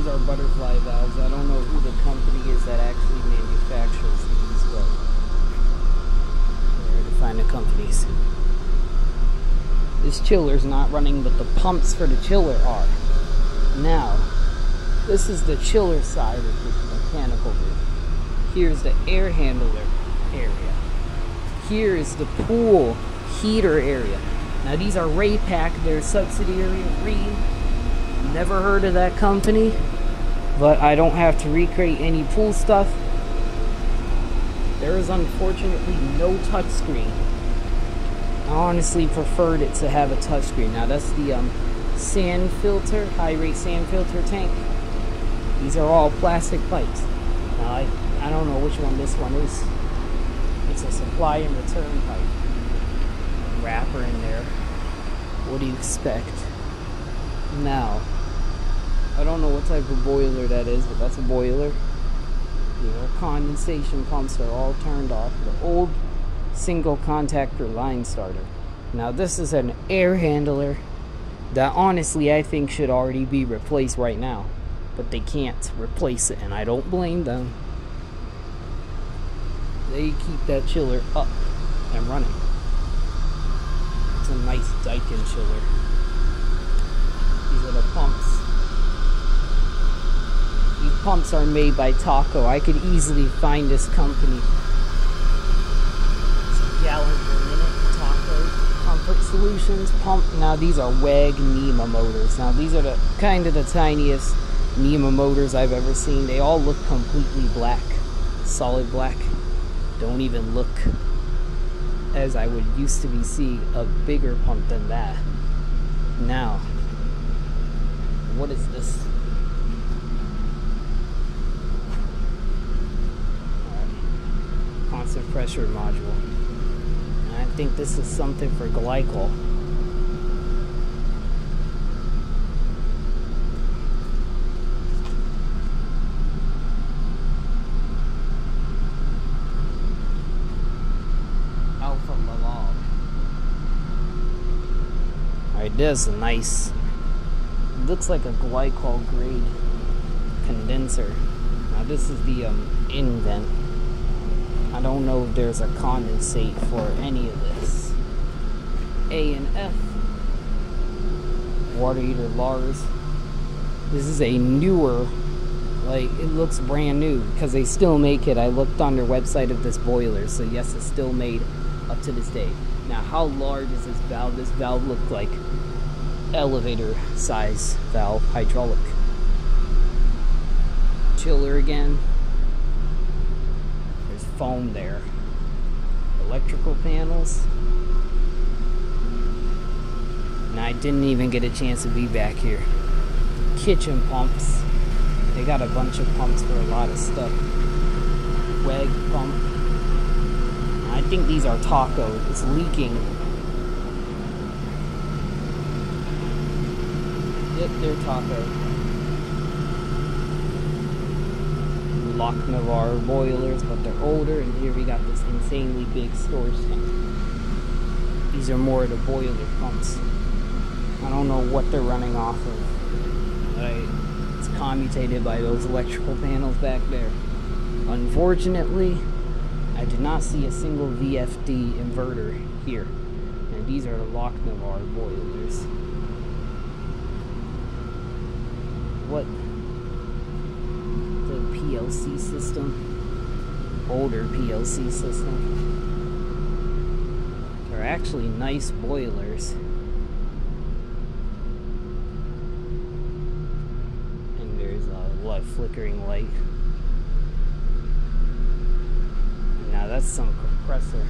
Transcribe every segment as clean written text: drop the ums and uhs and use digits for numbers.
these are butterfly valves. I don't know who the company is that actually manufactures these, but where to find the companies. This chiller's not running, but the pumps for the chiller are. Now, this is the chiller side of this mechanical room. Here's the air handler area. Here is the pool heater area. Now these are Raypak, they're subsidiary of Rheem. Never heard of that company, but I don't have to recreate any pool stuff. There is unfortunately no touchscreen. I honestly preferred it to have a touchscreen. Now that's the sand filter, high rate sand filter tank. These are all plastic pipes. Now I don't know which one this one is. It's a supply and return pipe. Wrapper in there. What do you expect? Now, I don't know what type of boiler that is, but that's a boiler. The condensation pumps are all turned off. The old single contactor line starter. Now this is an air handler that honestly I think should already be replaced right now, but they can't replace it, and I don't blame them. They keep that chiller up and running. It's a nice Daikin chiller. These are the pumps. These pumps are made by Taco. I could easily find this company. It's a gallon per minute. Taco Comfort Solutions pump. Now these are WEG NEMA motors. Now these are the kind of the tiniest NEMA motors I've ever seen. They all look completely black, solid black. Don't even look as I would used to be seeing a bigger pump than that. Now, what is this? Constant pressure module. And I think this is something for glycol. Alright, this is nice. It looks like a glycol grade condenser. Now this is the invent. I don't know if there's a condensate for any of this. A and F. Water heater Lars. This is a newer, like it looks brand new because they still make it. I looked on their website of this boiler, so yes, it's still made up to this day. Now, how large is this valve? This valve looked like elevator size valve, hydraulic. Chiller again. There's foam there. Electrical panels. Now, I didn't even get a chance to be back here. Kitchen pumps. They got a bunch of pumps for a lot of stuff. WEG pump. I think these are Taco. It's leaking. Yep, they're Taco. Lochnavar boilers, but they're older. And here we got this insanely big storage tank. These are more of the boiler pumps. I don't know what they're running off of. It's commutated by those electrical panels back there. Unfortunately, I did not see a single VFD inverter here. And these are the Lochnavar boilers. What? The PLC system. Older PLC system. They're actually nice boilers. And there's a flickering light. Now that's some compressor.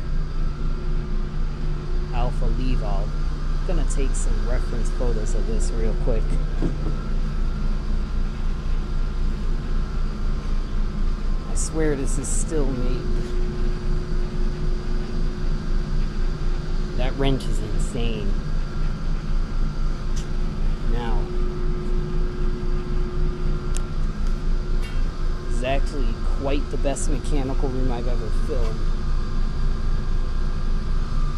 Alpha Leval. I'm gonna take some reference photos of this real quick. I swear this is still made. That wrench is insane. Now, this is actually quite the best mechanical room I've ever filmed.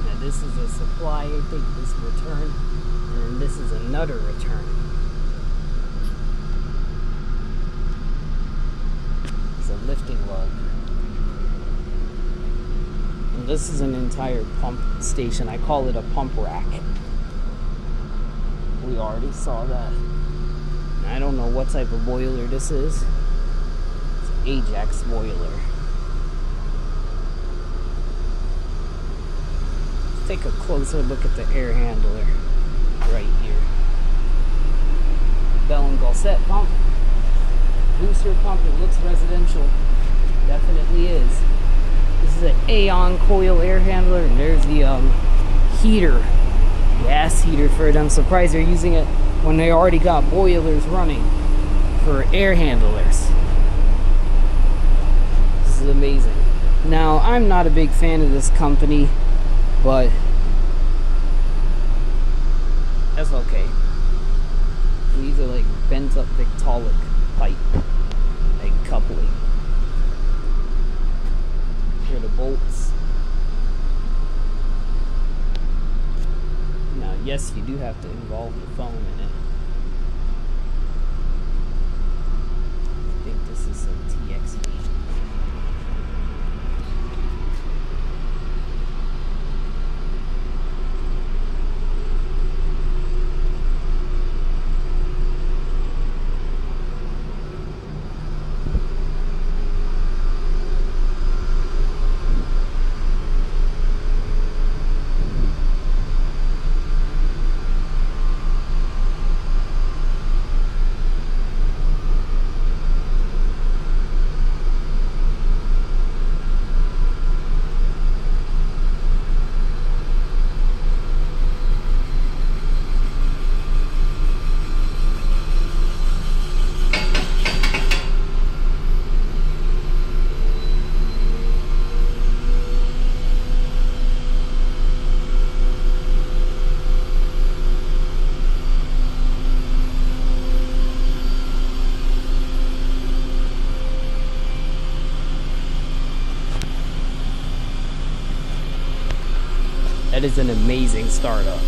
Now this is a supply, I think this return, and then this is another return. This is an entire pump station. I call it a pump rack. We already saw that. I don't know what type of boiler this is. It's an Ajax boiler. Let's take a closer look at the air handler right here. Bell and Gossett pump. Booster pump. It looks residential. Definitely is. This is an Aeon coil air handler, and there's the heater, gas heater for it. I'm surprised they're using it when they already got boilers running for air handlers. This is amazing. Now, I'm not a big fan of this company, but that's okay. These are like bent up Victaulic pipe, like coupling. Here are the bolts. Now, yes, you do have to involve the foam in it. I think this is some TXV. That is an amazing startup.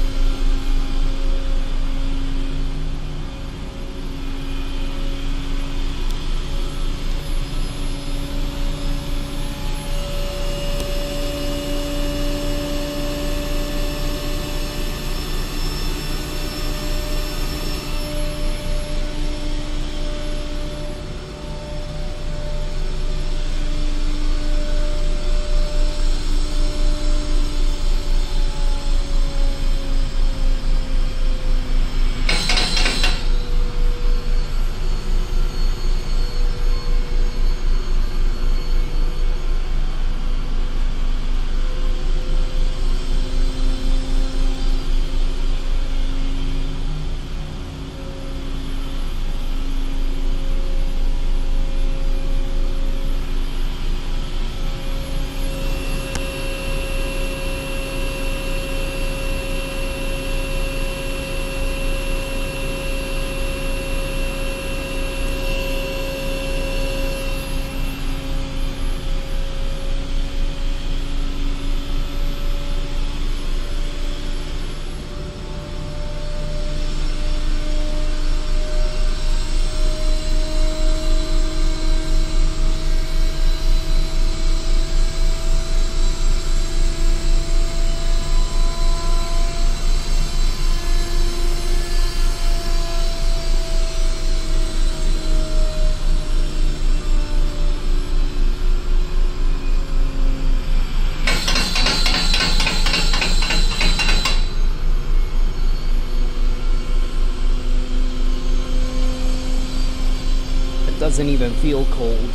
Doesn't even feel cold.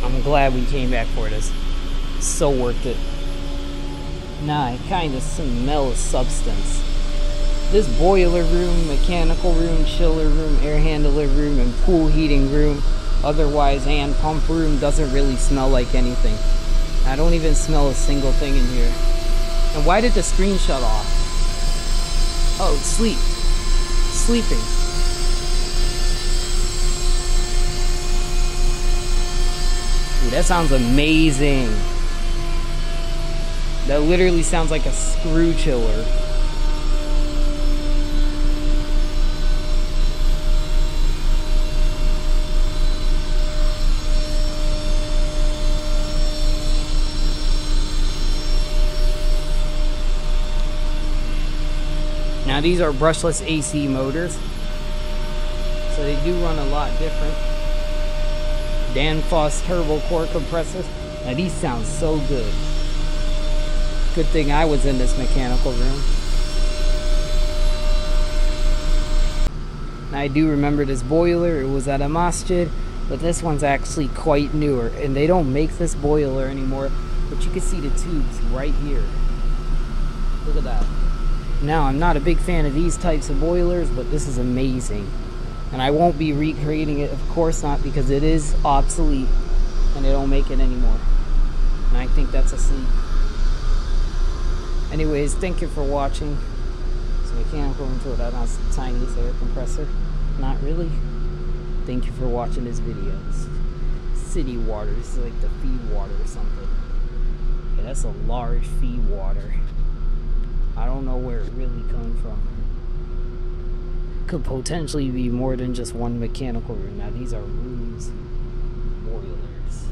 I'm glad we came back for this. So worth it. Now I kind of smell a substance. This boiler room, mechanical room, chiller room, air handler room, and pool heating room, otherwise and pump room, doesn't really smell like anything. I don't even smell a single thing in here. And why did the screen shut off? Oh, sleep. Sleeping. Dude, that sounds amazing. That literally sounds like a screw chiller. Now these are brushless AC motors, so they do run a lot different. Danfoss turbo core compressors. Now these sound so good. Good thing I was in this mechanical room. Now I do remember this boiler, it was at a masjid, but this one's actually quite newer, and they don't make this boiler anymore, but you can see the tubes right here. Look at that. Now, I'm not a big fan of these types of boilers, but this is amazing. And I won't be recreating it, of course not, because it is obsolete and they don't make it anymore. And I think that's asleep. Anyways, thank you for watching. It's a mechanical room tour. That has the tiniest air compressor. Not really. Thank you for watching this video. It's city water. This is like the feed water or something. Yeah, that's a large feed water. I don't know where it really comes from. Could potentially be more than just one mechanical room. Now these are rooms, boilers.